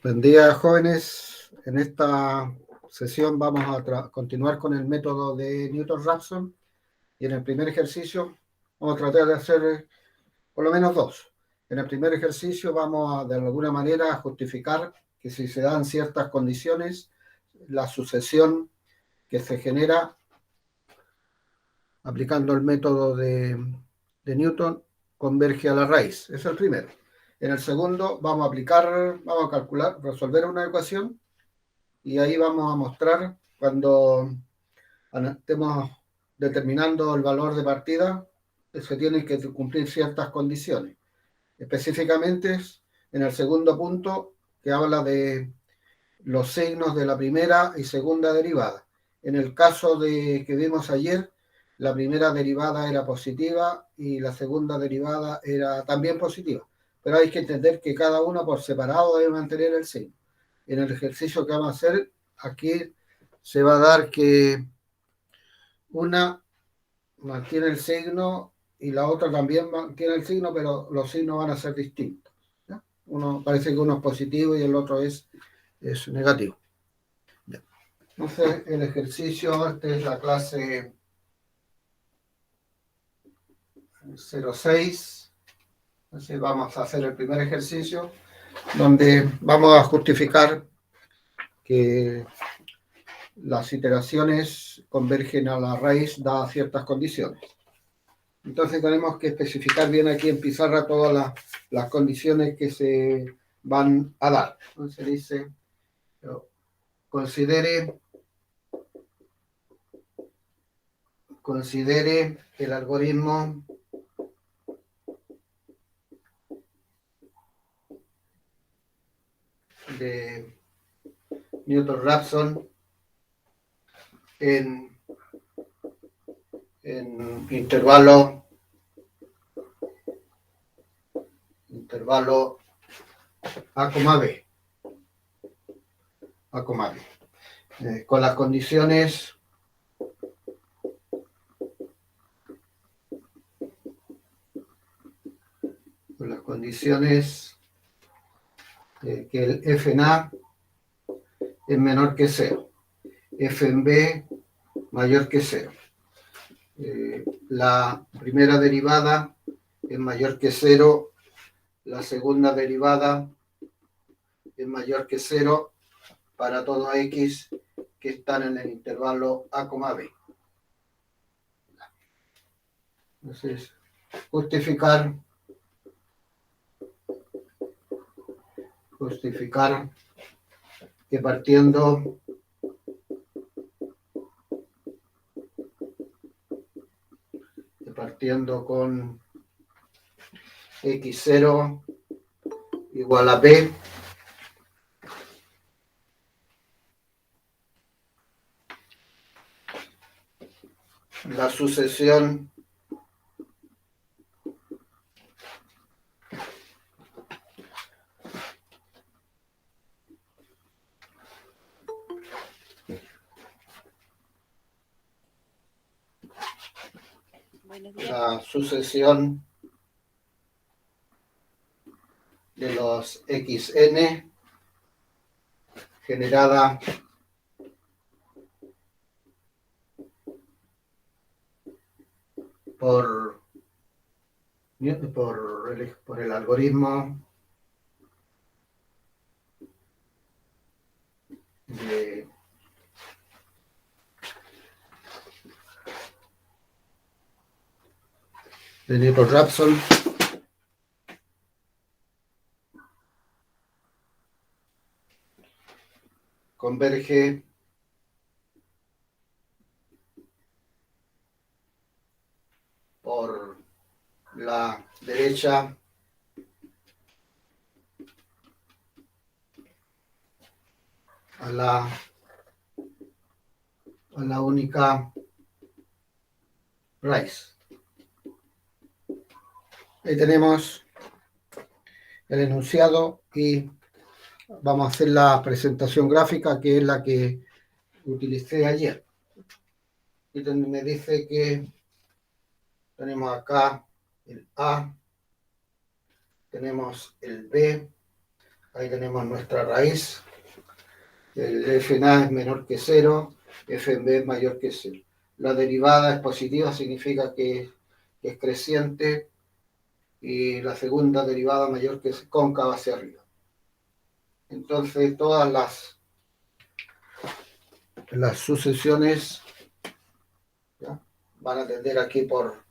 Buen día, jóvenes. En esta sesión vamos a continuar con el método de Newton-Raphson y en el primer ejercicio vamos a tratar de hacer por lo menos dos. En el primer ejercicio vamos a, de alguna manera, a justificar que si se dan ciertas condiciones, la sucesión que se genera aplicando el método de Newton converge a la raíz. Ese es el primero. En el segundo vamos a calcular, resolver una ecuación y ahí vamos a mostrar cuando estemos determinando el valor de partida, se tienen que cumplir ciertas condiciones. Específicamente en el segundo punto que habla de los signos de la primera y segunda derivada. En el caso que vimos ayer, la primera derivada era positiva y la segunda derivada era también positiva. Pero hay que entender que cada una por separado debe mantener el signo. En el ejercicio que vamos a hacer, aquí se va a dar que una mantiene el signo y la otra también mantiene el signo, pero los signos van a ser distintos, ¿ya? Parece que uno es positivo y el otro es negativo. Entonces, el ejercicio, esta es la clase 06. Entonces, vamos a hacer el primer ejercicio, donde vamos a justificar que las iteraciones convergen a la raíz dadas ciertas condiciones. Entonces, tenemos que especificar bien aquí en pizarra todas las condiciones que se van a dar. Entonces, dice, considere el algoritmo de Newton-Raphson en intervalo A, B. Con las condiciones que el f en A es menor que 0, f en B mayor que 0. La primera derivada es mayor que 0, la segunda derivada es mayor que 0 para todo x que están en el intervalo A, B. Entonces, justificar que partiendo con x0 igual a b, la sucesión de los xn generada por el algoritmo de Newton-Raphson converge por la derecha a la única raíz. Ahí tenemos el enunciado y vamos a hacer la presentación gráfica, que es la que utilicé ayer. Y donde me dice que tenemos acá el A, tenemos el B, Ahí tenemos nuestra raíz. El f en A es menor que cero, f en B es mayor que cero. La derivada es positiva, significa que es creciente, y la segunda derivada mayor que es cóncava hacia arriba. Entonces todas las sucesiones, ¿ya?, van a tender aquí por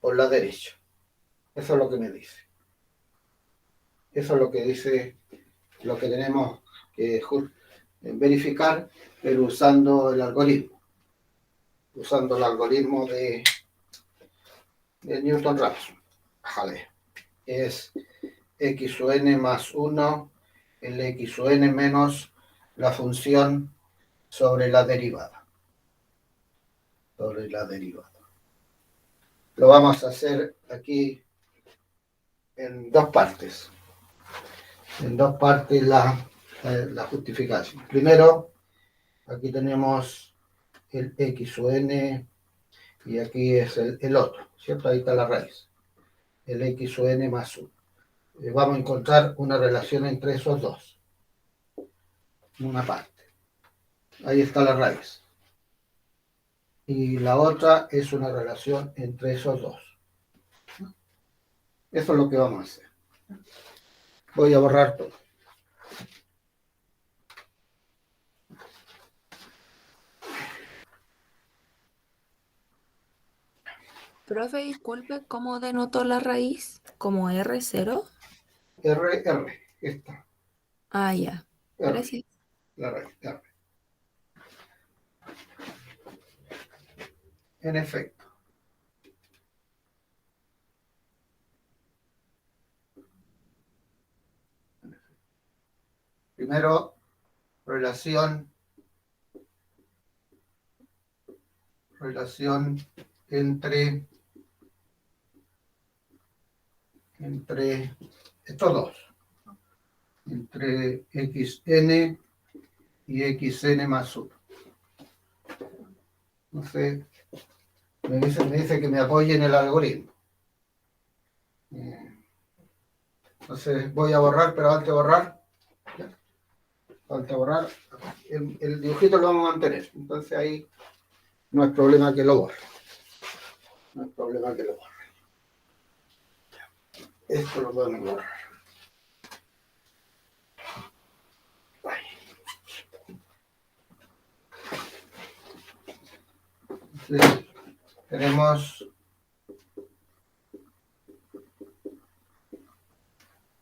la derecha. Eso es lo que me dice. Eso es lo que dice, lo que tenemos que verificar, pero usando el algoritmo. Usando el algoritmo de Newton-Raphson. Vale. Es x sub n más 1, el x sub n menos la función sobre la derivada. Sobre la derivada. Lo vamos a hacer aquí en dos partes. En dos partes la justificación. Primero, aquí tenemos el x sub n y aquí es el otro, ¿cierto? Ahí está la raíz. El x sub n más 1. Vamos a encontrar una relación entre esos dos. Una parte. Ahí está la raíz. Y la otra es una relación entre esos dos. Eso es lo que vamos a hacer. Voy a borrar todo. Profe, disculpe, ¿cómo denotó la raíz? ¿Como R0? R, esta. Ah, ya. R, Gracias. la raíz, R. En efecto. Primero, relación entre estos dos. Entre xn y xn más 1. Entonces, me dice que me apoye en el algoritmo. Entonces voy a borrar, pero antes de borrar, el dibujito lo vamos a mantener. Entonces ahí no hay problema que lo borre. No hay problema que lo borre. Esto lo podemos borrar. Entonces, tenemos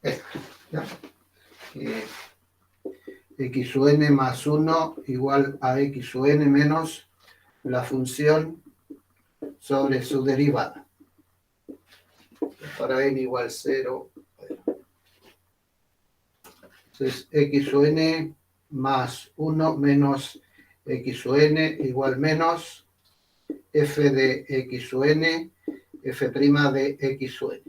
esto, ¿ya? X sub n más 1 igual a x sub n menos la función sobre su derivada. Para n igual 0. Entonces, x sub n más 1 menos x sub n igual menos f de x sub n, f' de x sub n.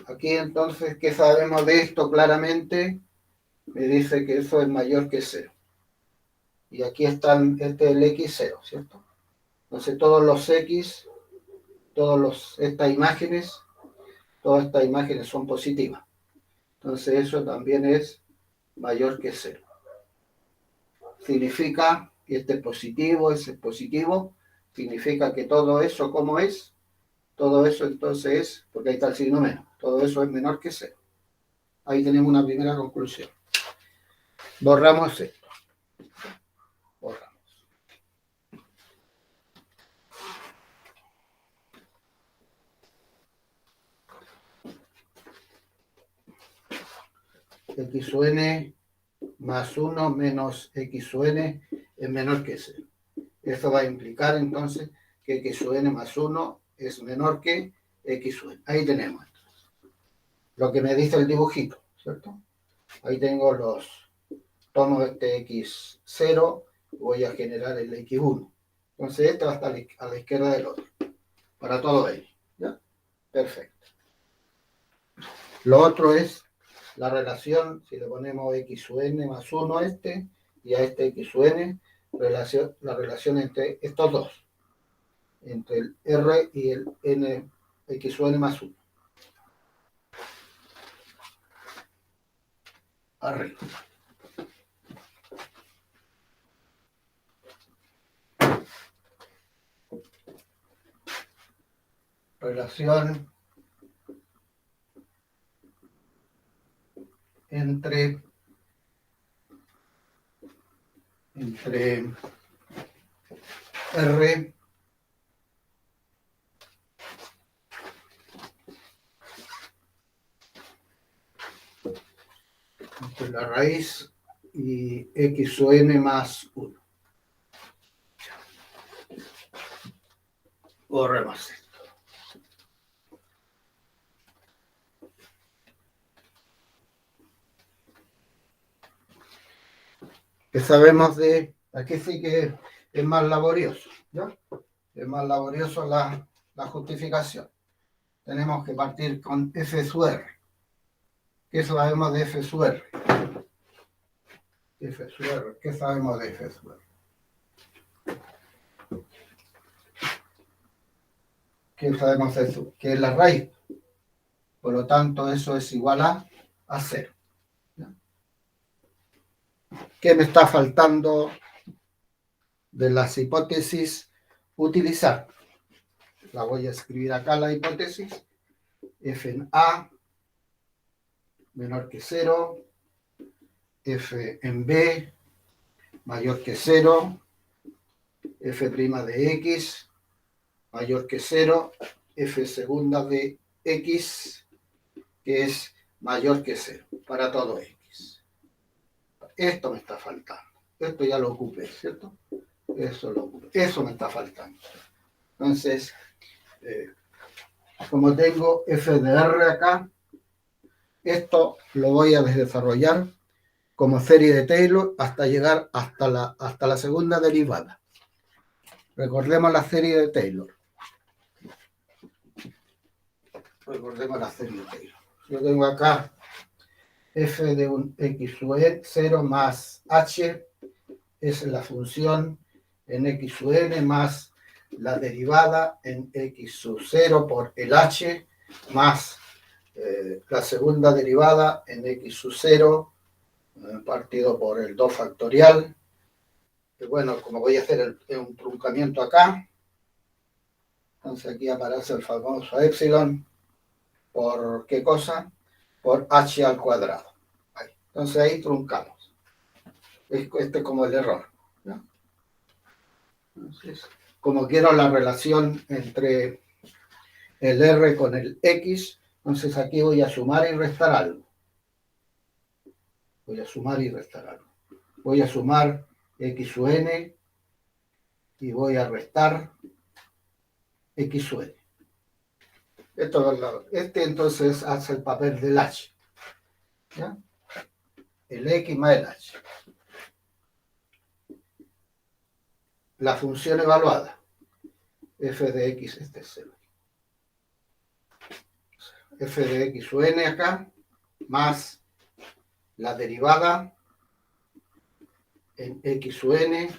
Aquí entonces, ¿qué sabemos de esto claramente? Me dice que eso es mayor que 0. Y aquí están, este es el x0, ¿cierto? Entonces todos los x, estas imágenes son positivas. Entonces eso también es mayor que 0. Significa que este es positivo, ese es positivo, significa que todo eso, ¿cómo es? Todo eso entonces es, porque ahí está el signo menos, todo eso es menor que 0. Ahí tenemos una primera conclusión. Borramos esto. Borramos. X sub n más 1 menos x sub n es menor que 0. Esto va a implicar entonces que x sub n más 1 es menor que x sub n. Ahí tenemos lo que me dice el dibujito, ¿cierto? Ahí tengo tomo este x0, voy a generar el x1. Entonces este va a estar a la izquierda del otro, para todo ello, ¿ya? Perfecto. Lo otro es la relación, si le ponemos x sub n más 1 a este, y a este x sub n, la relación entre estos dos, entre el r y el n, x sub n más 1. arriba. Relación entre R entre la raíz y x o n más 1. Borremos esto. ¿Qué sabemos de...? Aquí sí que es más laborioso, ¿ya? Es más laborioso la justificación. Tenemos que partir con f sub r. ¿Qué sabemos de f sub r? F sub r. ¿Qué sabemos de f sub r? ¿Qué sabemos de eso? Que es la raíz. Por lo tanto, eso es igual a 0. ¿Ya? ¿Qué me está faltando de las hipótesis? Utilizar. La voy a escribir acá, la hipótesis. F en A menor que 0. F en B mayor que 0. F' de X mayor que 0. F segunda de X, que es mayor que 0 para todo X. Esto me está faltando. Esto ya lo ocupé, ¿cierto? Eso lo ocupé. Eso me está faltando. Entonces, como tengo f de r acá, esto lo voy a desarrollar como serie de Taylor hasta llegar hasta la segunda derivada. Recordemos la serie de Taylor. Recordemos la serie de Taylor. Yo tengo acá f de un x sub 0 más h es la función en x sub n más la derivada en x sub 0 por el h más la segunda derivada en x sub 0 partido por el 2 factorial. Y bueno, como voy a hacer un truncamiento acá, entonces aquí aparece el famoso epsilon por ¿qué cosa? Por h al cuadrado. Ahí. Entonces ahí truncamos. Este es como el error, ¿no? Entonces, como quiero la relación entre el r con el x, entonces aquí voy a sumar y restar algo. Voy a sumar y restar algo. Voy a sumar x sub n y voy a restar x sub n. Este entonces hace el papel del h. ¿Ya? El x más el h. La función evaluada. F de x, este es 0. F de x sub n acá, más la derivada en x sub n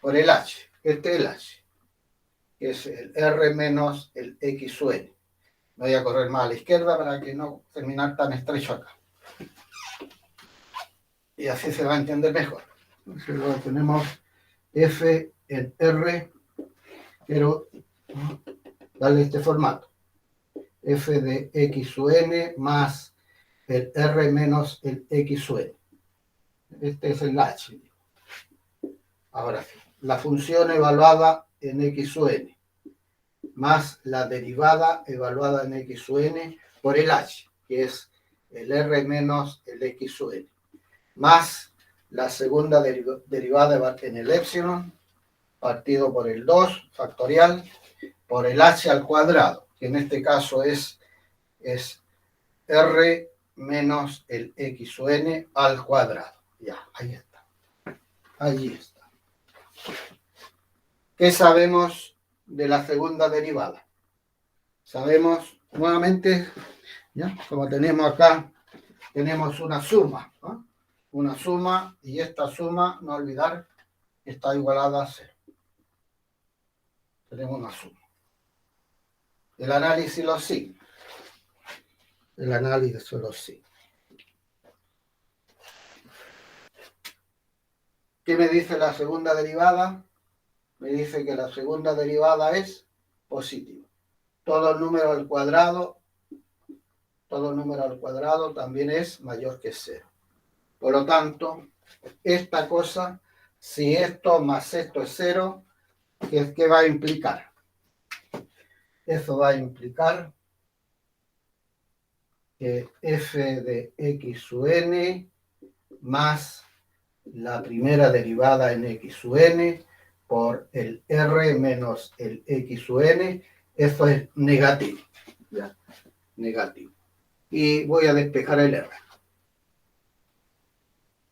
por el h. Este es el h, que es el r menos el x sub n. Voy a correr más a la izquierda para que no terminar tan estrecho acá. Y así se va a entender mejor. Entonces luego tenemos f en r, quiero darle este formato. F de x sub n más el r menos el x sub n. Este es el h. Ahora sí, la función evaluada en x sub n más la derivada evaluada en x sub n por el h, que es el r menos el x sub n, más la segunda derivada en el epsilon, partido por el 2 factorial, por el h al cuadrado, que en este caso es r menos el x sub n al cuadrado. Ya, ahí está. Allí está. ¿Qué sabemos de la segunda derivada? Sabemos nuevamente, ¿ya? Como tenemos acá, tenemos una suma, ¿no? Una suma, y esta suma, no olvidar, está igualada a 0. Tenemos una suma. El análisis lo sigue. El análisis lo sigue. ¿Qué me dice la segunda derivada? Me dice que la segunda derivada es positiva. Todo número al cuadrado también es mayor que 0. Por lo tanto, esta cosa, si esto más esto es 0, ¿qué va a implicar? Eso va a implicar que f de x sub n más la primera derivada en x sub n por el r menos el x sub n, eso es negativo. ¿Ya? Negativo. Y voy a despejar el r.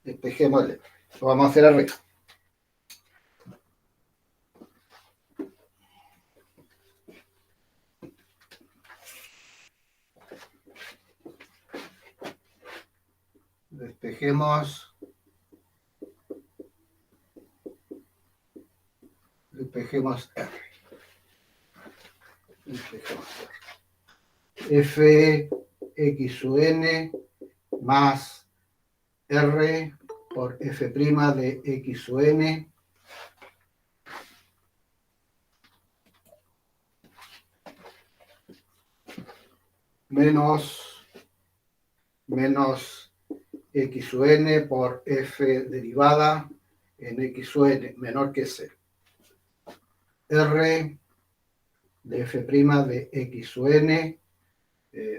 Despejemos el r. Lo vamos a hacer arriba. Despejemos R. Despejemos R. F x sub n más R por f' de x sub n menos x sub n por f derivada en x sub n menor que 0. R de f' de x sub n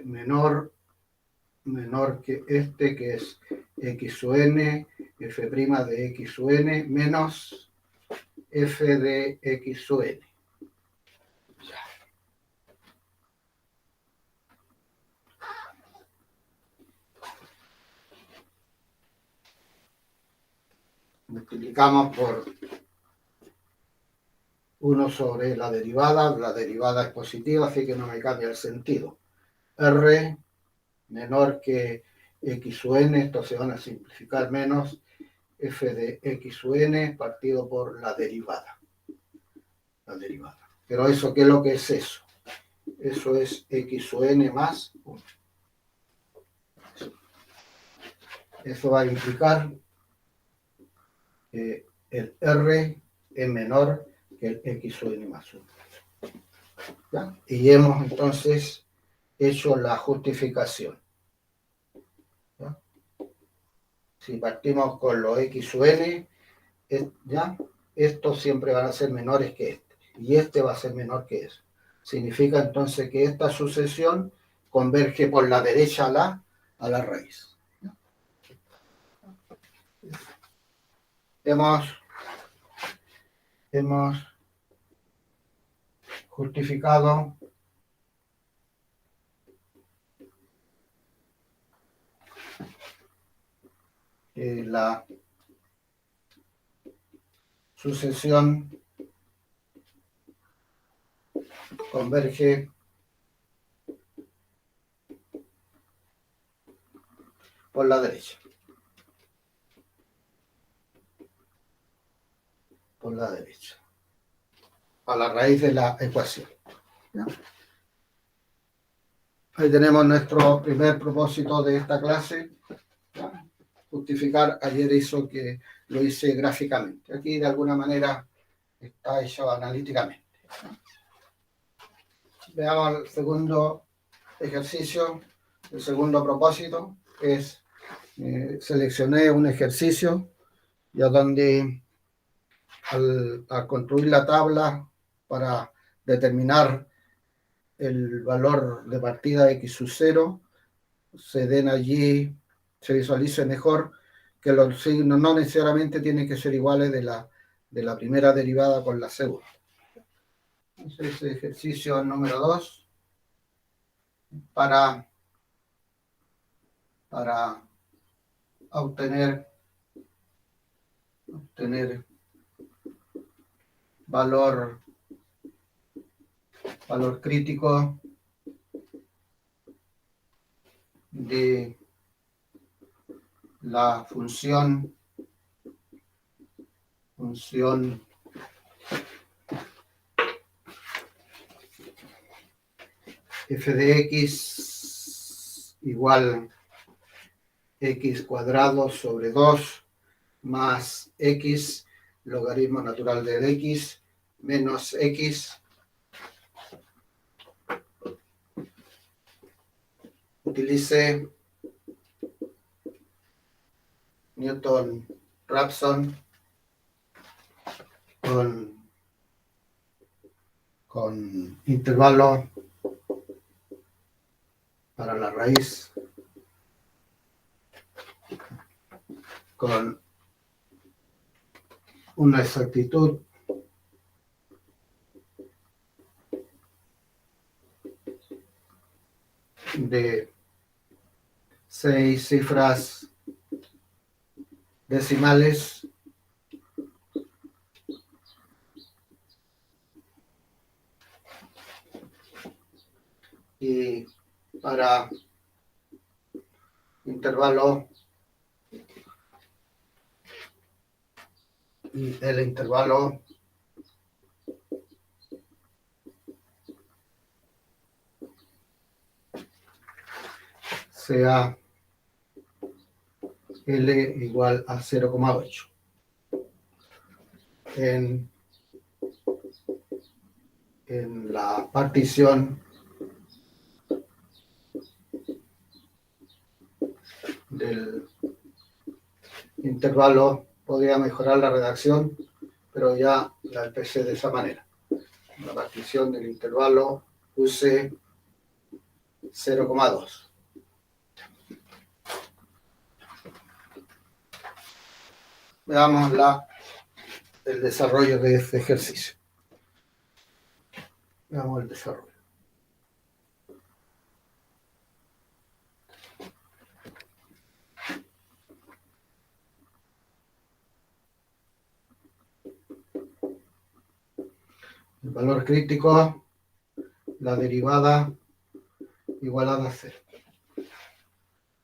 menor que este, que es x sub n, f' de x sub n, menos f de x sub n. Multiplicamos por 1 sobre la derivada es positiva, así que no me cambia el sentido. R menor que x sub n, esto se van a simplificar menos f de x sub n partido por la derivada. Pero eso, ¿qué es lo que es eso? Eso es x sub n más 1. Eso va a implicar que el r es menor que el x sub n más 1. ¿Ya? Y hemos entonces hecho la justificación. ¿Ya? Si partimos con los x sub n, ¿ya? Estos siempre van a ser menores que este, y este va a ser menor que eso. Significa entonces que esta sucesión converge por la derecha a la raíz. ¿Ya? Hemos justificado la sucesión converge por la derecha. Por la derecha. A la raíz de la ecuación. ¿Ya? Ahí tenemos nuestro primer propósito de esta clase. ¿Ya? Justificar, ayer hizo que lo hice gráficamente. Aquí de alguna manera está hecho analíticamente. Veamos el segundo ejercicio. El segundo propósito es, seleccioné un ejercicio ya donde al construir la tabla para determinar el valor de partida de x sub 0, se den allí, se visualice mejor que los signos no necesariamente tienen que ser iguales de la primera derivada con la segunda. Entonces, ejercicio número 2 para obtener valor crítico de la función f de x igual x cuadrado sobre 2 más x logaritmo natural de x menos x. Utilice Newton-Raphson con intervalo para la raíz con una exactitud de 6 cifras decimales y para intervalo y el intervalo sea L igual a 0,8. En la partición del intervalo podría mejorar la redacción, pero ya la empecé de esa manera. La partición del intervalo puse 0,2. Veamos el desarrollo de este ejercicio. Veamos el desarrollo. El valor crítico, la derivada igualada a 0.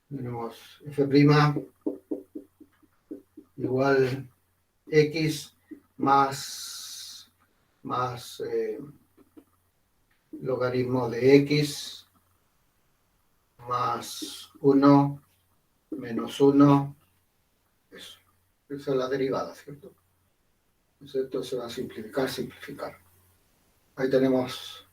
Tenemos f' igual x más logaritmo de x más 1 menos 1. Eso. Esa es la derivada, ¿cierto? Entonces esto se va a simplificar. Ahí tenemos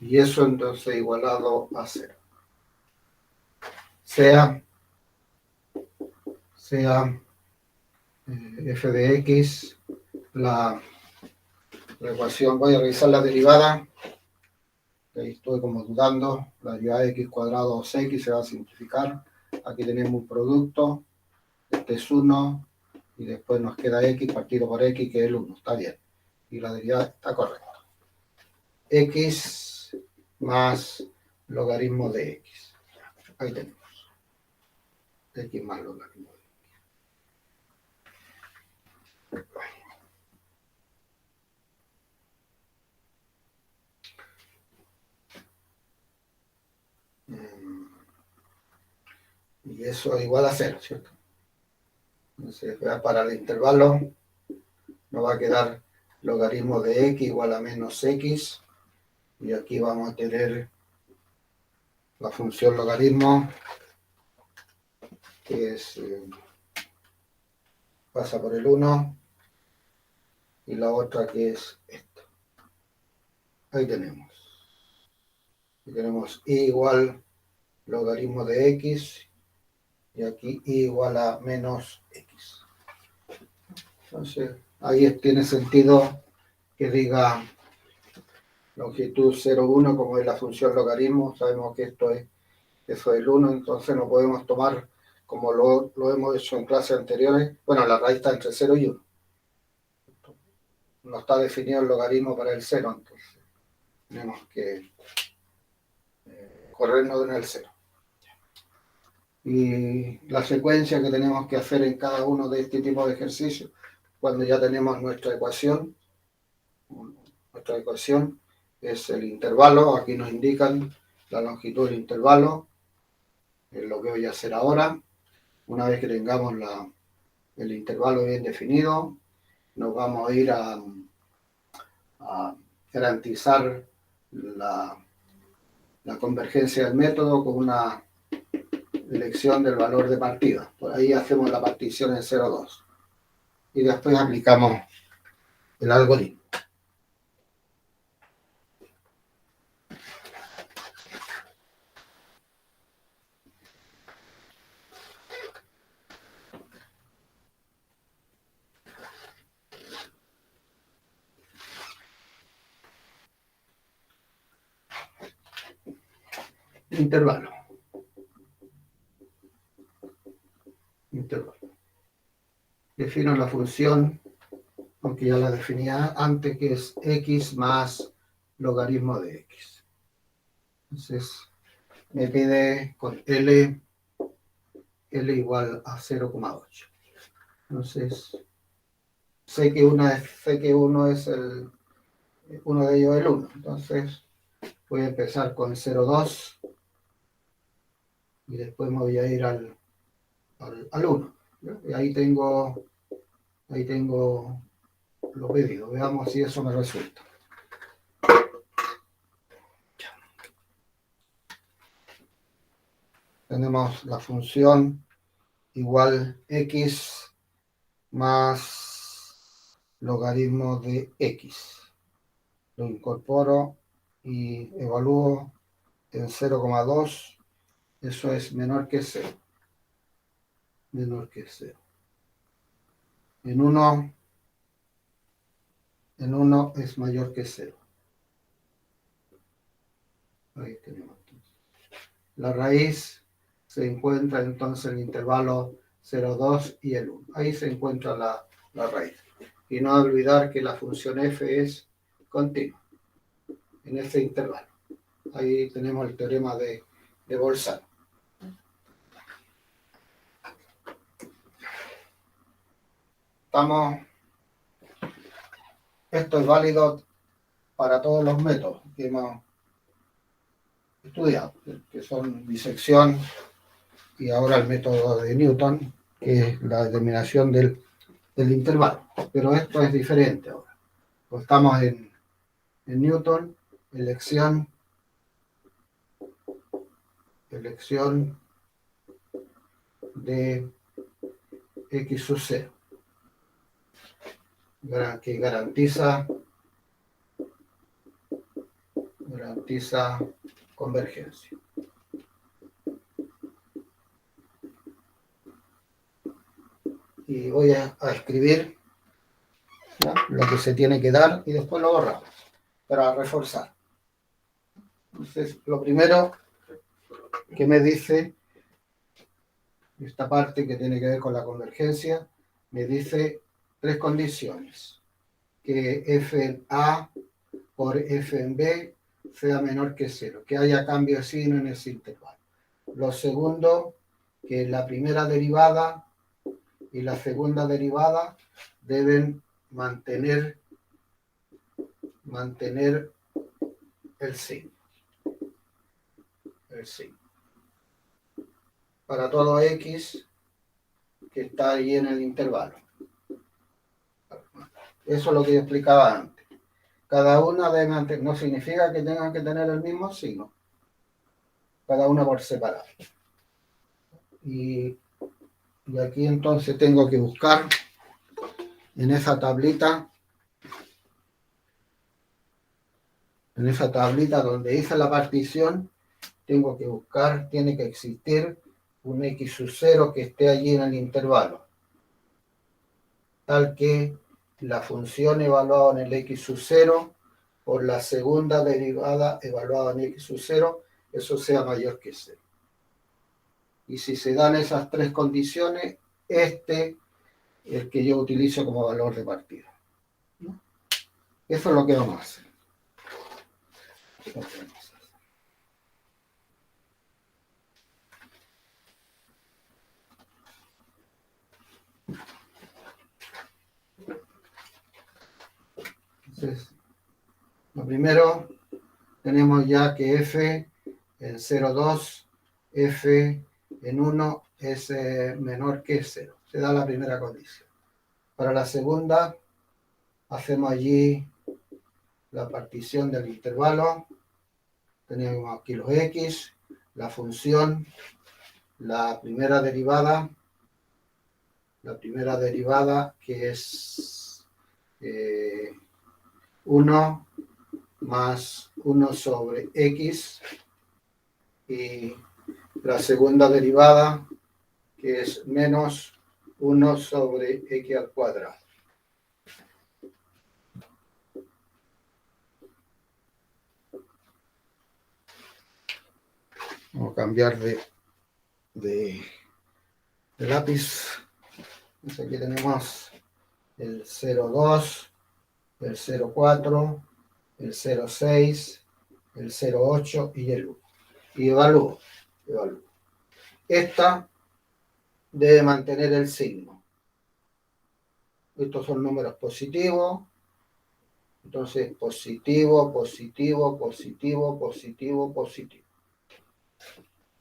y eso entonces igualado a 0. Sea f de x, la ecuación, voy a revisar la derivada, ahí estoy como dudando, la derivada de x cuadrado 2x se va a simplificar, aquí tenemos un producto, este es 1, y después nos queda x partido por x, que es el 1, está bien, y la derivada está correcta. X más logaritmo de x, ahí tenemos, x más logaritmo de x. Y eso es igual a 0, ¿cierto? Entonces, para el intervalo nos va a quedar logaritmo de x igual a menos x. Y aquí vamos a tener la función logaritmo, que es, pasa por el 1. Y la otra que es esto. Ahí tenemos. Y tenemos y igual logaritmo de x. Y aquí y igual a menos x. Entonces, ahí tiene sentido que diga longitud 0,1 como es la función logaritmo. Sabemos que eso es el 1, entonces no podemos tomar como lo hemos hecho en clases anteriores. Bueno, la raíz está entre 0 y 1. No está definido el logaritmo para el 0, entonces tenemos que corrernos en el 0. Y la secuencia que tenemos que hacer en cada uno de este tipo de ejercicios, cuando ya tenemos nuestra ecuación es el intervalo, aquí nos indican la longitud del intervalo, es lo que voy a hacer ahora. Una vez que tengamos el intervalo bien definido, nos vamos a ir a garantizar la convergencia del método con una elección del valor de partida. Por ahí hacemos la partición en 0,2. Y después aplicamos el algoritmo. Intervalo. Defino la función, aunque ya la definía antes, que es x más logaritmo de x. Entonces, me pide con L igual a 0,8. Entonces, sé que uno es uno de ellos el 1. Entonces, voy a empezar con 0,2 y después me voy a ir al 1. ¿Ya? Y ahí tengo lo pedido. Veamos si eso me resulta. Tenemos la función igual x más logaritmo de x. Lo incorporo y evalúo en 0,2. Eso es menor que 0. Menor que 0. En 1 es mayor que 0. Ahí tenemos. La raíz se encuentra entonces en el intervalo 0,2 y el 1. Ahí se encuentra la raíz. Y no olvidar que la función f es continua en ese intervalo. Ahí tenemos el teorema de Bolzano. Esto es válido para todos los métodos que hemos estudiado, que son disección y ahora el método de Newton, que es la determinación del intervalo. Pero esto es diferente ahora. Pues estamos en Newton, elección de x sub 0, que garantiza convergencia. Y voy a escribir, ¿no?, lo que se tiene que dar y después lo borramos para reforzar. Entonces, lo primero que me dice esta parte que tiene que ver con la convergencia, me dice 3 condiciones: que f en A por f en B sea menor que 0, que haya cambio de signo en ese intervalo. Lo segundo, que la primera derivada y la segunda derivada deben mantener el signo. Para todo x que está ahí en el intervalo. Eso es lo que yo explicaba antes. Cada una debe mantener, no significa que tengan que tener el mismo signo. Cada una por separado. Y aquí entonces tengo que buscar en esa tablita donde hice la partición, tengo que buscar, tiene que existir un x sub 0 que esté allí en el intervalo, tal que la función evaluada en el x sub 0 por la segunda derivada evaluada en x sub 0, eso sea mayor que 0. Y si se dan esas 3 condiciones, este es el que yo utilizo como valor de partida. ¿No? Eso es lo que vamos a hacer. Entonces, lo primero, tenemos ya que f en 0,2, f en 1 es menor que 0. Se da la primera condición. Para la segunda, hacemos allí la partición del intervalo. Tenemos aquí los x, la función la primera derivada que es 1 más 1 sobre x, y la segunda derivada que es menos 1 sobre x al cuadrado. Vamos a cambiar de lápiz. Entonces aquí tenemos el 0,2, el 0,4, el 0,6, el 0,8 y el 1. Y evalúo. Esta debe mantener el signo. Estos son números positivos. Entonces, positivo, positivo, positivo, positivo, positivo.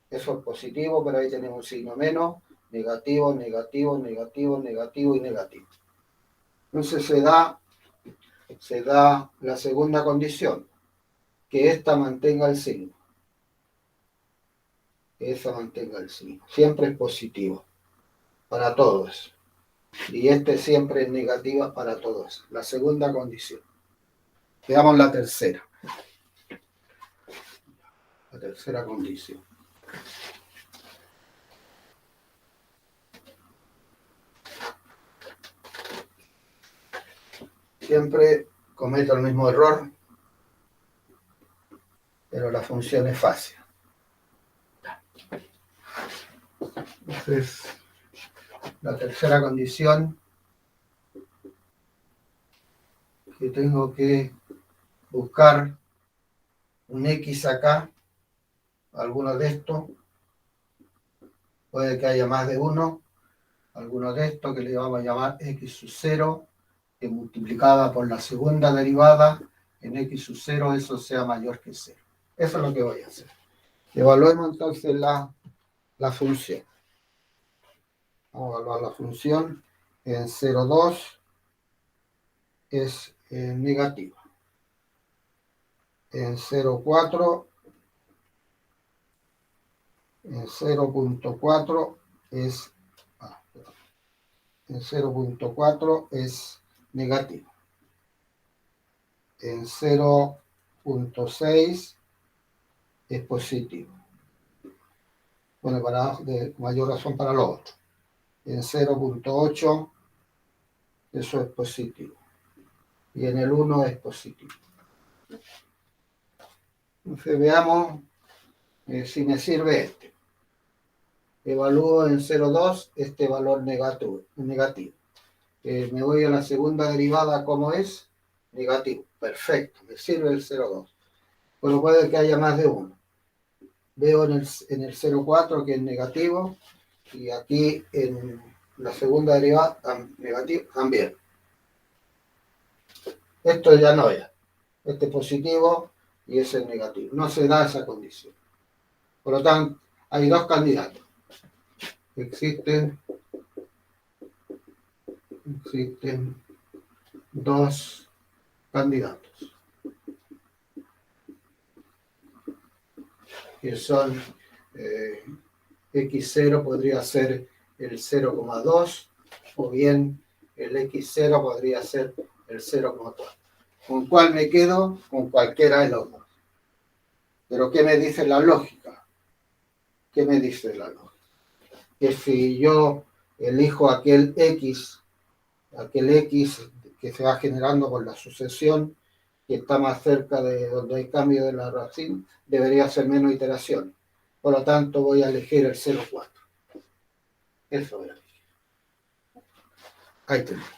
Eso es positivo, pero ahí tenemos un signo menos, negativo, negativo, negativo, negativo y negativo. Entonces se da la segunda condición, que esta mantenga el signo. Que esa mantenga el signo. Siempre es positivo para todos. Y este siempre es negativa para todos. La segunda condición. Veamos la tercera. La tercera condición. Siempre cometo el mismo error, pero la función es fácil. Entonces, la tercera condición, que tengo que buscar un x acá, alguno de estos, puede que haya más de uno, alguno de estos que le vamos a llamar x sub 0, que multiplicada por la segunda derivada en x sub 0, eso sea mayor que 0. Eso es lo que voy a hacer. Evaluemos entonces la función. Vamos a evaluar la función. En 0,2 es negativa. En 0,4 en 0,4 es en 0,4 es negativo. En 0,6 es positivo. Bueno, de mayor razón para lo otro. En 0,8 eso es positivo. Y en el 1 es positivo. Entonces veamos si me sirve este. Evalúo en 0,2 este valor negativo. Me voy a la segunda derivada, ¿cómo es? Negativo. Perfecto, me sirve el 0,2. Bueno, puede que haya más de uno. Veo en el 0,4 que es negativo, y aquí en la segunda derivada negativo también. Esto ya no es. Este es positivo y ese es negativo. No se da esa condición. Por lo tanto, hay dos candidatos. Existen dos candidatos, que son x0 podría ser el 0,2, o bien el x0 podría ser el 0,4. ¿Con cuál me quedo? Con cualquiera de los dos. Pero ¿qué me dice la lógica? ¿Qué me dice la lógica? Que si yo elijo aquel x que se va generando por la sucesión, que está más cerca de donde hay cambio de la raíz, debería ser menos iteraciones. Por lo tanto, voy a elegir el 0,4. Eso voy a elegir. Ahí tenemos.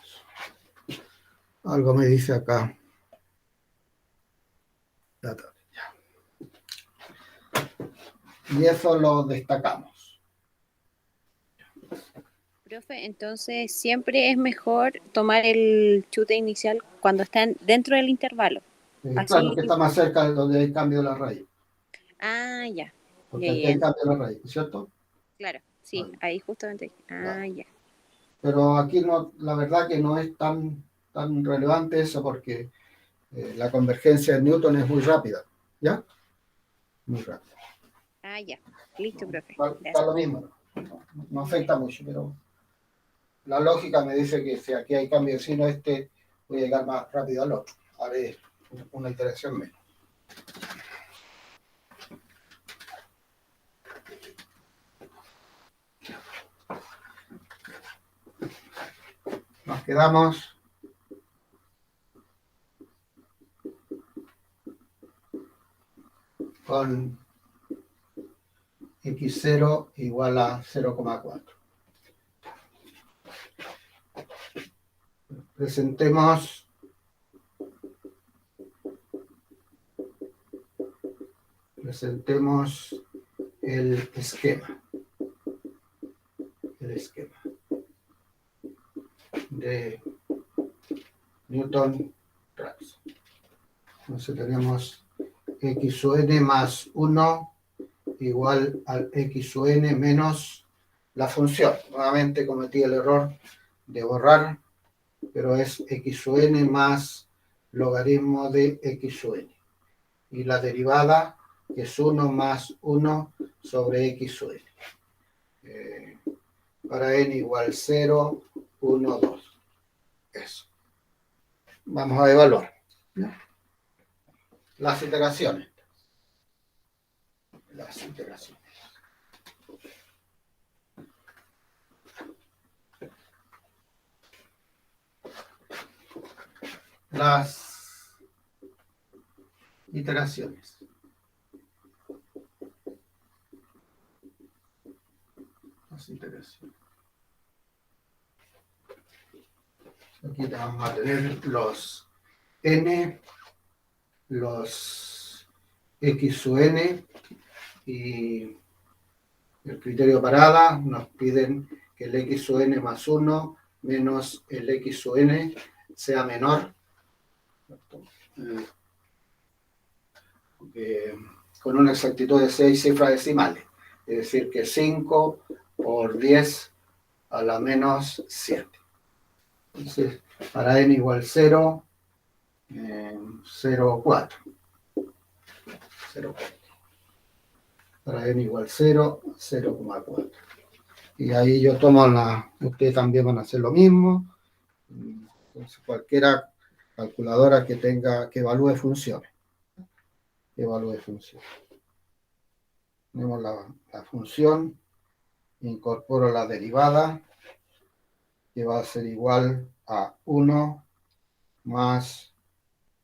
Algo me dice acá. Y eso lo destacamos. Profe, entonces siempre es mejor tomar el chute inicial cuando están dentro del intervalo. Claro, Así. que está más cerca de donde hay cambio de la raíz. Ah, ya. Porque Ya, aquí ya. hay cambio de la raíz, ¿cierto? Claro, sí, Vale, ahí justamente. Ah, claro. ya. Pero aquí no, la verdad que no es tan relevante eso, porque la convergencia de Newton es muy rápida, ¿ya? Muy rápida. Ah, ya. Listo, profe. Está Gracias. lo mismo, no afecta mucho, pero la lógica me dice que si aquí hay cambio de signo, voy a llegar más rápido al otro. Haré una iteración menos. Nos quedamos con x0 igual a 0,4. Presentemos el esquema de Newton-Raphson. Entonces tenemos x sub n más 1 igual al x sub n menos la función. Nuevamente cometí el error de borrar, pero es x sub n más logaritmo de x sub n. Y la derivada, que es 1 más 1 sobre x sub n. Para n igual 0, 1, 2. Eso. Vamos a evaluar. Las iteraciones. Las iteraciones. Aquí vamos a tener los n, los x sub n y el criterio de parada. Nos piden que el x sub n más 1 menos el x sub n sea menor. Con una exactitud de 6 cifras decimales. Es decir, que 5 por 10 a la menos 7. Entonces, para n igual 0, 0,4. Para n igual 0, 0,4. Y ahí yo tomo ustedes también van a hacer lo mismo. Entonces, cualquiera calculadora que evalúe funciones. Tenemos la función, incorporo la derivada, que va a ser igual a 1 más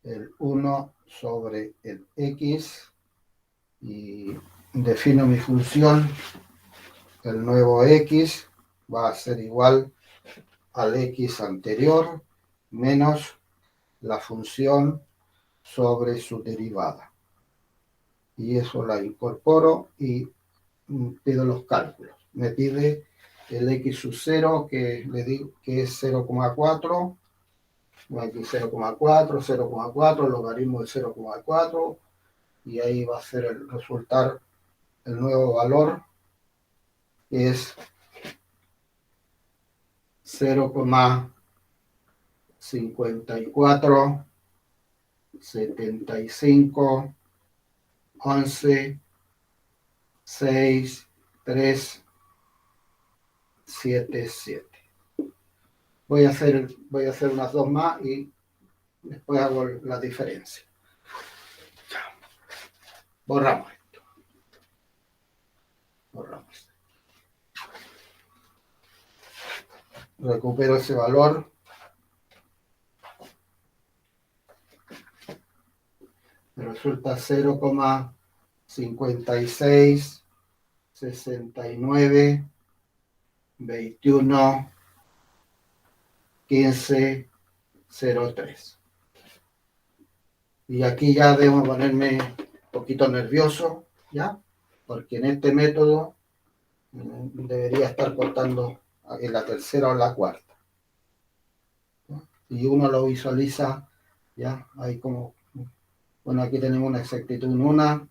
el 1 sobre el x, y defino mi función. El nuevo x va a ser igual al x anterior menos la función sobre su derivada. Y eso la incorporo y pido los cálculos. Me pide el x sub 0, que le digo que es 0,4. Aquí 0,4, 0,4, logaritmo de 0,4. Y ahí va a ser el resultar el nuevo valor, que es 0,54, 75, 11, 6, 3, 7, 7. Voy a hacer unas dos más y después hago la diferencia. Borramos esto. Recupero ese valor. Me resulta 0,56, 69, 21, 15, 03. Y aquí ya debo ponerme un poquito nervioso, ¿ya? Porque en este método debería estar cortando en la tercera o la cuarta. Y uno lo visualiza, ¿ya? Ahí como, bueno, aquí tenemos una exactitud en una.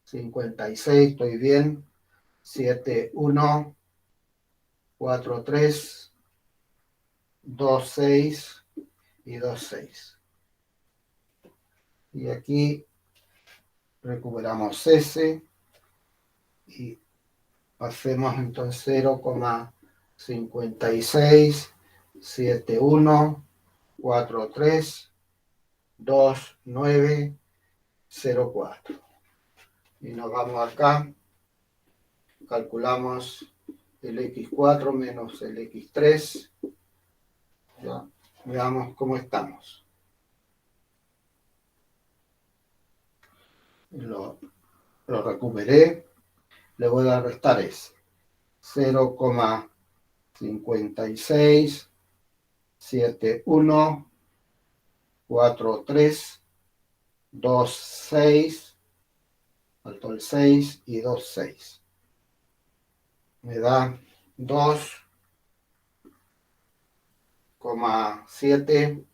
.56, estoy bien. 7, 1, 4, 3, 2, 6 y 2, 6. Y aquí recuperamos S y hacemos entonces 0,5671 43 2904. Y nos vamos acá, calculamos el X4 menos el X3. Ya, veamos cómo estamos. Lo recuperé, le voy a restar ese. 0,5671 43 26, faltó el 6 y 26. Me da 2,7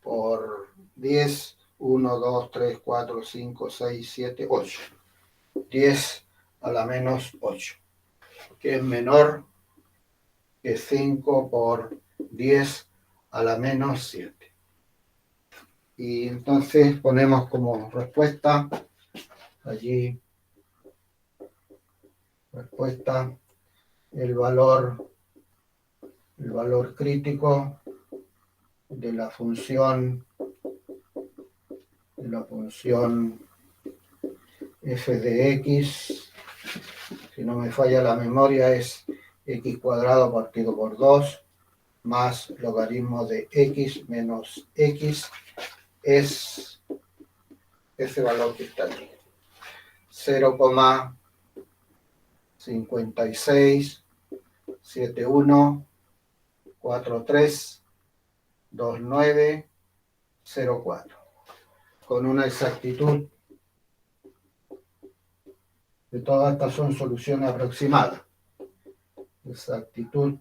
por 10, 1, 2, 3, 4, 5, 6, 7, 8. 10 a la menos 8, que es menor que 5 por 10 a la menos 7. Y entonces ponemos como respuesta allí, respuesta, el valor crítico de la función f de x, si no me falla la memoria, es x cuadrado partido por 2 más logaritmo de x menos x, es ese valor que está allí. 0,5671 43 2904, con una exactitud de todas estas son soluciones aproximadas. Exactitud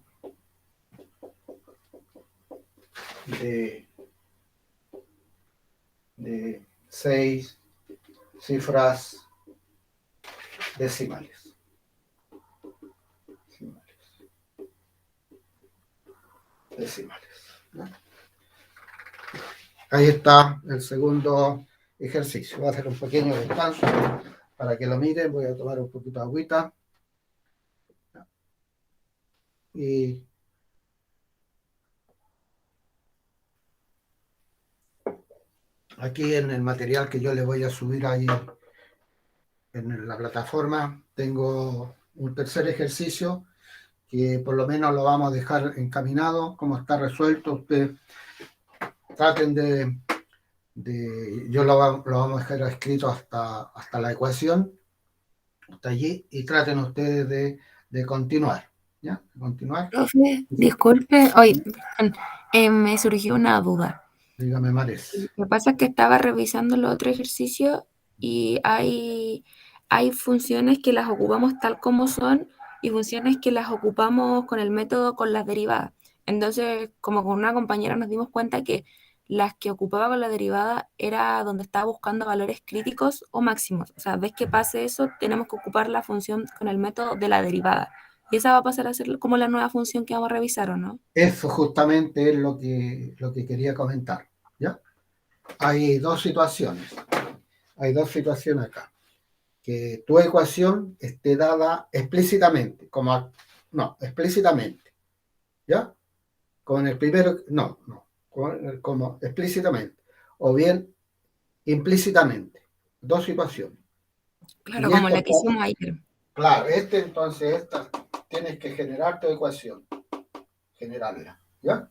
de 6 cifras decimales. ¿No? Ahí está el segundo ejercicio. Voy a hacer un pequeño descanso para que lo miren. Voy a tomar un poquito de agüita. Y aquí en el material que yo le voy a subir ahí en la plataforma, tengo un tercer ejercicio que por lo menos lo vamos a dejar encaminado, como está resuelto. Ustedes traten yo lo vamos a dejar escrito hasta la ecuación, hasta allí, y traten ustedes de continuar, ¿ya? Continuar. Profe, disculpe, hoy me surgió una duda. Dígame, Mares. Lo que pasa es que estaba revisando los otros ejercicios y hay funciones que las ocupamos tal como son y funciones que las ocupamos con el método con las derivadas. Entonces, como con una compañera nos dimos cuenta que las que ocupaba con la derivada era donde estaba buscando valores críticos o máximos. O sea, ves que pase eso, tenemos que ocupar la función con el método de la derivada. Y esa va a pasar a ser como la nueva función que vamos a revisar, ¿o no? Eso justamente es lo que quería comentar, ¿ya? Hay dos situaciones acá. Que tu ecuación esté dada explícitamente, explícitamente, ¿ya? Con el primero, como explícitamente, o bien implícitamente, dos situaciones. Claro, Y como la que hicimos ayer. Claro, entonces, tienes que generar tu ecuación, generarla, ¿ya?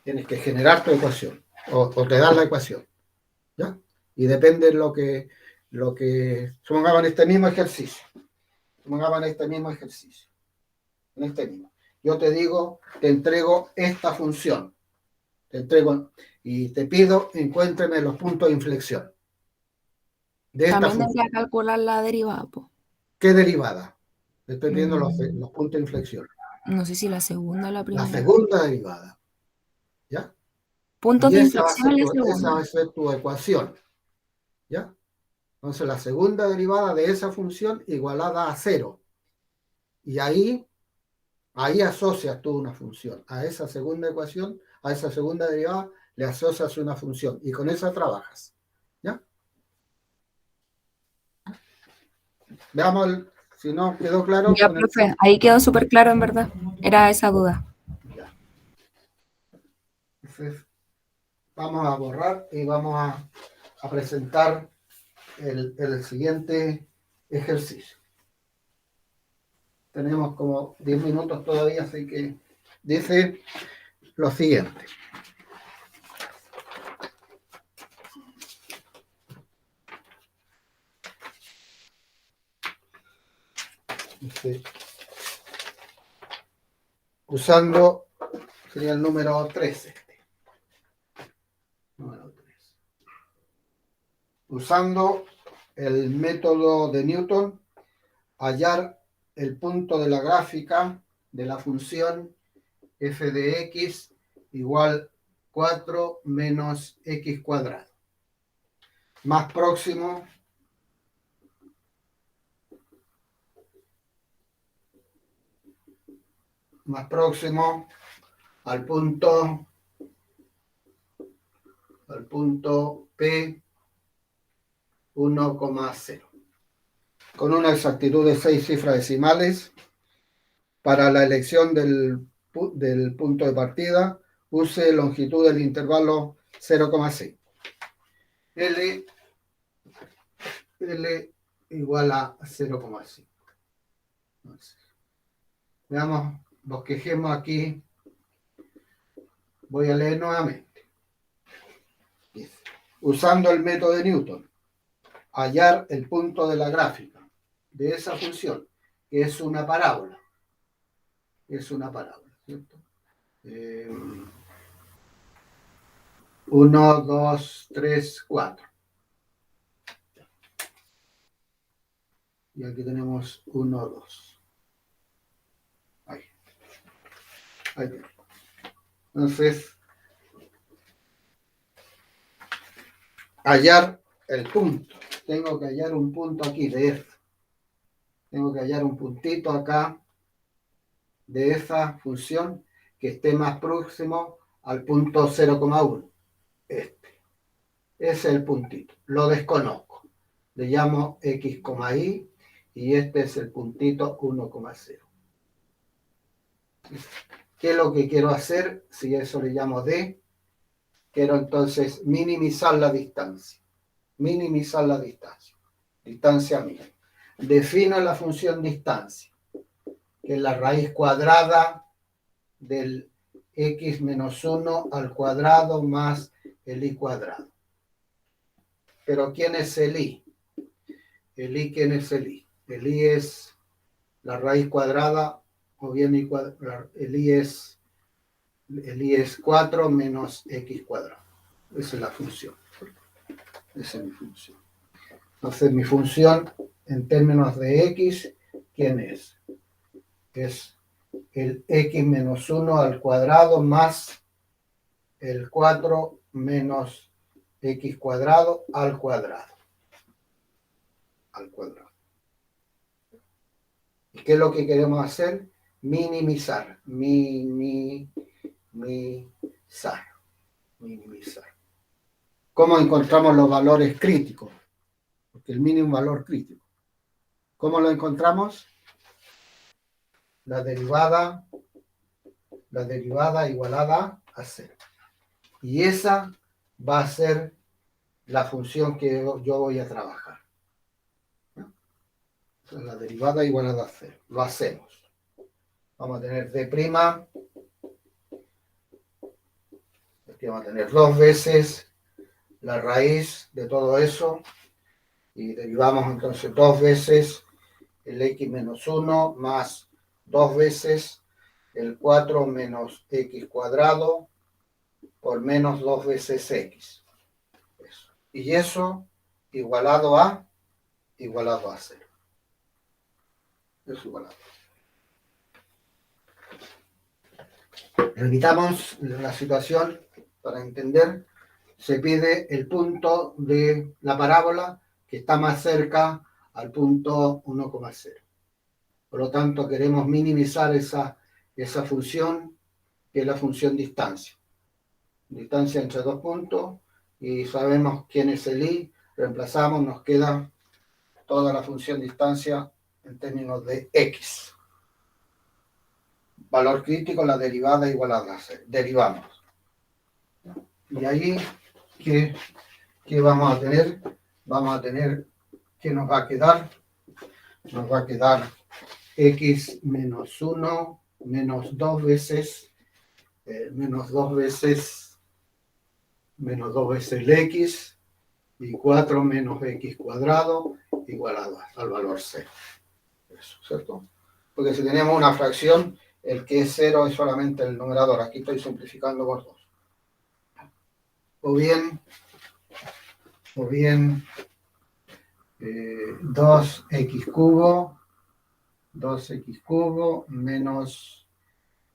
Tienes que generar tu ecuación, o te dan la ecuación, ¿ya? Y depende de lo que supongamos en este mismo ejercicio, en este mismo. Yo te digo, te entrego esta función, y te pido, encuéntreme los puntos de inflexión de esta También función. debería calcular la derivada, pues. ¿Qué derivada? Te estoy pidiendo los puntos de inflexión. No sé si la segunda o la La primera. segunda derivada, ¿ya? Puntos Y de esa va inflexión en la esa va segunda. a ser tu ecuación, ¿ya? Entonces la segunda derivada de esa función igualada a 0. Y ahí Ahí asocias tú una función. A esa segunda ecuación, a esa segunda derivada, le asocias una función. Y con esa trabajas. ¿Ya? Veamos si no quedó claro. Ya, profe, ahí quedó súper claro, en verdad. Era esa duda. Ya. Entonces, vamos a borrar y vamos a presentar el siguiente ejercicio. Tenemos como 10 minutos todavía, así que dice lo siguiente. Dice, usando, sería el número 13. Número 3. Usando el método de Newton, hallar el punto de la gráfica de la función f de x igual 4 menos x cuadrado. Más próximo al punto P 1,0. Con una exactitud de 6 cifras decimales. Para la elección del punto de partida, use longitud del intervalo 0,6. L igual a 0,5. Veamos, bosquejemos aquí. Voy a leer nuevamente. Usando el método de Newton, hallar el punto de la gráfica de esa función, que es una parábola. Es una parábola, ¿cierto? 1, 2, 3, 4. Y aquí tenemos 1, 2. Ahí. Entonces, hallar el punto. Tengo que hallar un punto aquí de F. Tengo que hallar un puntito acá de esa función que esté más próximo al punto 0,1. Este. Ese es el puntito. Lo desconozco. Le llamo x, y y este es el puntito 1,0. ¿Qué es lo que quiero hacer? Si eso le llamo D, quiero entonces minimizar la distancia. Minimizar la distancia. Distancia mínima. Defino la función distancia, que es la raíz cuadrada del x menos 1 al cuadrado más el y cuadrado. Pero ¿quién es el y? El y, ¿quién es el y? El y es la raíz cuadrada, o bien el y es 4 menos x cuadrado. Esa es la función. Esa es mi función. Entonces, mi función en términos de x, ¿quién es? Es el x menos 1 al cuadrado más el 4 menos x cuadrado al cuadrado. Al cuadrado. ¿Y qué es lo que queremos hacer? Minimizar. Minimizar. ¿Cómo encontramos los valores críticos? Porque el mínimo valor crítico. ¿Cómo lo encontramos? La derivada igualada a 0. Y esa va a ser la función que yo voy a trabajar. Entonces, la derivada igualada a 0. Lo hacemos. Vamos a tener d'. Aquí vamos a tener 2 veces la raíz de todo eso. Y derivamos entonces 2 veces el x menos 1 más 2 veces el 4 menos x cuadrado por menos 2 veces x. Eso. Y eso igualado a 0. Eso igualado. Repitamos la situación para entender. Se pide el punto de la parábola que está más cerca al punto 1,0. Por lo tanto, queremos minimizar esa esa función, que es la función distancia. Distancia entre dos puntos, y sabemos quién es el i, reemplazamos, nos queda toda la función distancia en términos de x. Valor crítico, la derivada igualada a c. Derivamos. Y ahí, ¿qué vamos a tener? Vamos a tener, ¿qué nos va a quedar? Nos va a quedar x menos 1 menos 2 veces menos 2 veces el x, y 4 menos x cuadrado igualado al valor 0. Eso, ¿cierto? Porque si tenemos una fracción, el que es 0 es solamente el numerador. Aquí estoy simplificando por 2. O bien 2x cubo menos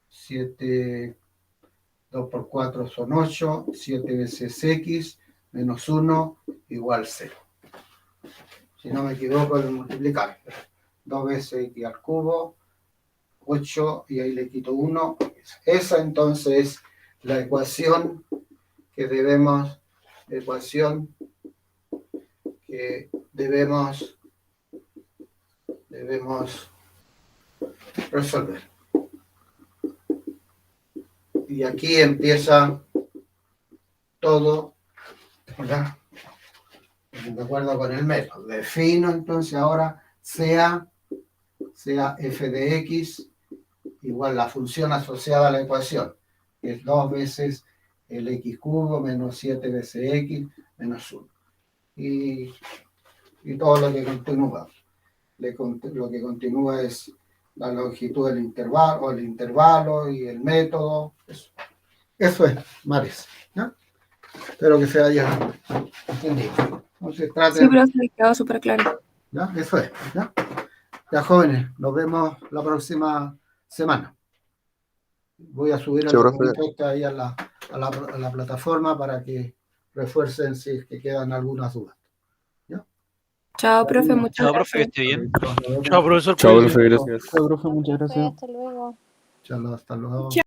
7, 2 por 4 son 8, 7 veces x menos 1 igual 0. Si no me equivoco, el multiplicar. 2 veces x al cubo, 8, y ahí le quito 1. Esa entonces es la ecuación que debemos resolver. Y aquí empieza todo, ¿verdad? De acuerdo con el método. Defino entonces ahora sea f de x igual la función asociada a la ecuación, que es 2 veces el x cubo menos 7 veces x menos 1. Y todo lo que continúa. Lo que continúa es la longitud del intervalo, el intervalo y el método. Eso es, Maris, ¿no? Espero que se haya entendido. Entonces, Sí, pero se quedó súper claro. ¿ya? Eso es, ¿ya? Ya, jóvenes, nos vemos la próxima semana. Voy a subir Sí, el profe. documento ahí a la plataforma para que refuercen si es que quedan algunas dudas. Chao, profe, muchas Chao, profe, que gracias. esté bien. Nos vemos. Chao, profesor. Chao, cuídese. profe, gracias. Chao, profe, muchas Profe, gracias. hasta luego. Hasta luego.